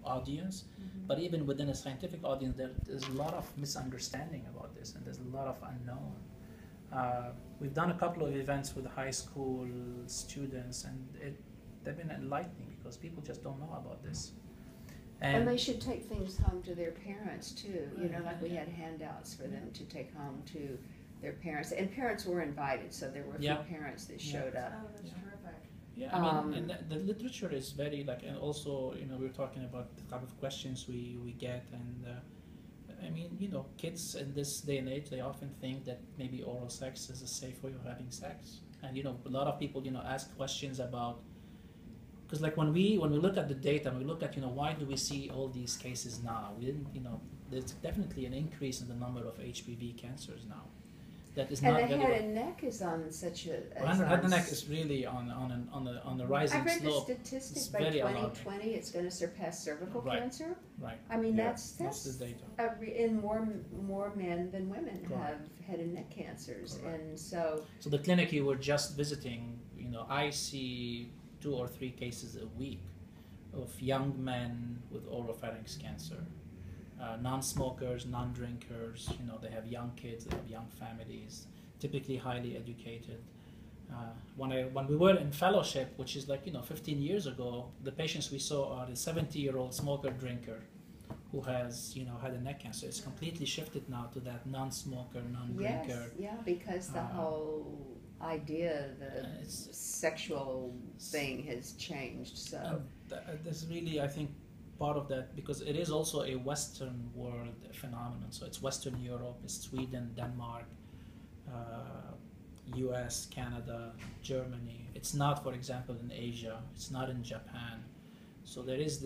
audience, but even within a scientific audience, there's a lot of misunderstanding about this, and there's a lot of unknown. We've done a couple of events with high school students, and they've been enlightening because people just don't know about this. And they should take things home to their parents too. You know, like we had handouts for them to take home to their parents, and parents were invited, so there were a few parents that showed up. Oh, that's terrific. Yeah, I mean, and the literature is very and also, you know, we were talking about the type of questions we get, and I mean, you know, kids in this day and age, they often think that maybe oral sex is a safe way of having sex, and you know, a lot of people, you know, ask questions about. Because like when we look at the data, we look at, you know, why do we see all these cases now? We didn't, you know, there's definitely an increase in the number of HPV cancers now. That is not. And the head and neck is on such a. Head and neck is really on the rising slope. I read the statistic by 2020, it's going to surpass cervical cancer. Right. I mean, that's the data. And more men than women have head and neck cancers, and so. So the clinic you were just visiting, you know, I see 2 or 3 cases a week of young men with oropharynx cancer, non-smokers, non-drinkers. You know, they have young kids, they have young families, typically highly educated. When we were in fellowship, which is like, you know, 15 years ago, the patients we saw are the 70-year-old smoker drinker who has, you know, head and neck cancer. It's completely shifted now to that non-smoker, non-drinker. Yes, because the whole idea, the sexual thing has changed. So there's really, I think, part of that, because it is also a Western world phenomenon. So it's Western Europe, it's Sweden, Denmark, US, Canada, Germany. It's not, for example, in Asia. It's not in Japan. So there's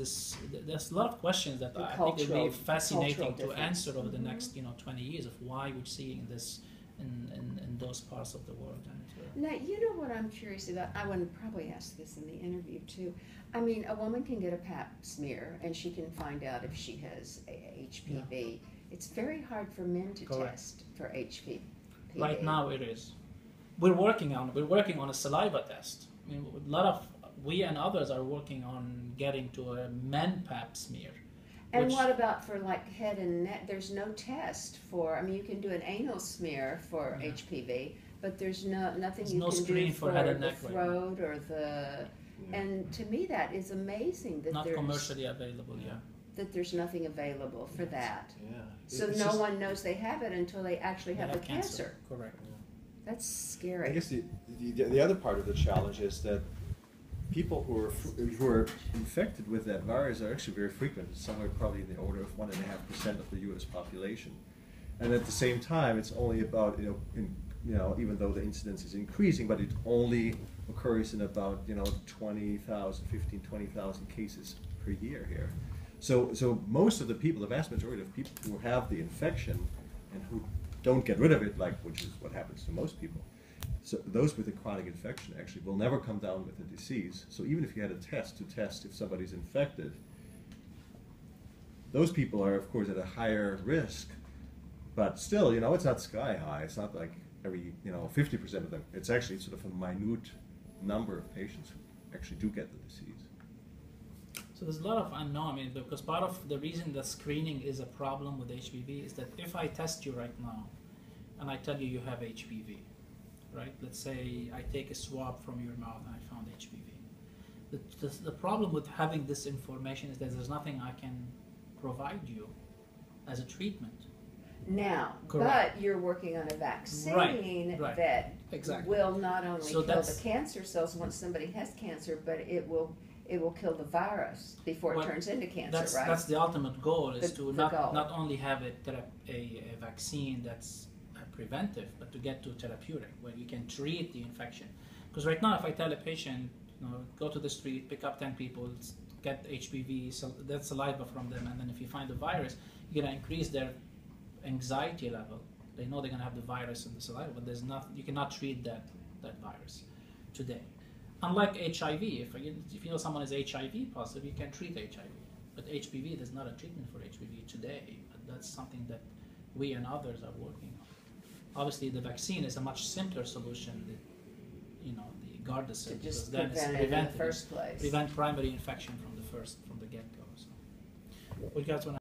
a lot of questions that I think will be fascinating to answer over the next, you know, 20 years of why we're seeing this in those parts of the world. Now, you know what I'm curious about? I would probably ask this in the interview too. I mean, a woman can get a pap smear and she can find out if she has HPV. Yeah. It's very hard for men to test for HPV. Right now it is. We're working on a saliva test. I mean, we and others are working on getting to a men pap smear. And what about for like head and neck? There's no test for. I mean, you can do an anal smear for HPV, but there's nothing you can do for head and the neck throat or the. And to me, that is amazing that not there's commercially available. That there's nothing available for that. Yeah. So no one knows they have it until they actually have the cancer. Correct. Yeah. That's scary. I guess the other part of the challenge is that people who are infected with that virus are actually very frequent. It's somewhere probably in the order of 1.5% of the U.S. population, and at the same time, it's only about even though the incidence is increasing, but it only occurs in about 20,000 cases per year here. So most of the people, the vast majority of people who have the infection and who don't get rid of it, which is what happens to most people. So those with a chronic infection actually will never come down with the disease. So even if you had a test to test if somebody's infected, those people are of course at a higher risk. But still, it's not sky high. It's not like every 50% of them. It's actually sort of a minute number of patients who actually do get the disease. So there's a lot of unknown, because part of the reason that screening is a problem with HPV is that if I test you right now and I tell you have HPV, right? Let's say I take a swab from your mouth and I found HPV. The problem with having this information is that there's nothing I can provide you as a treatment. Now, Correct. But you're working on a vaccine right. that Exactly. will not only kill the cancer cells once somebody has cancer, but it will kill the virus before it turns into cancer, right? That's the ultimate goal, is to not only have a vaccine that's preventive, but to get to therapeutic, where you can treat the infection. Because right now, if I tell a patient, go to the street, pick up 10 people, get HPV, so that's saliva from them, and then if you find the virus, you're going to increase their anxiety level. They know they're going to have the virus in the saliva, but you cannot treat that virus today. Unlike HIV, if you know someone is HIV positive, you can treat HIV. But HPV, there's not a treatment for HPV today. But that's something that we and others are working on. Obviously, the vaccine is a much simpler solution. The Gardasil, to just then it's prevent it in the first place. Prevent primary infection from the get-go. So. What you guys want to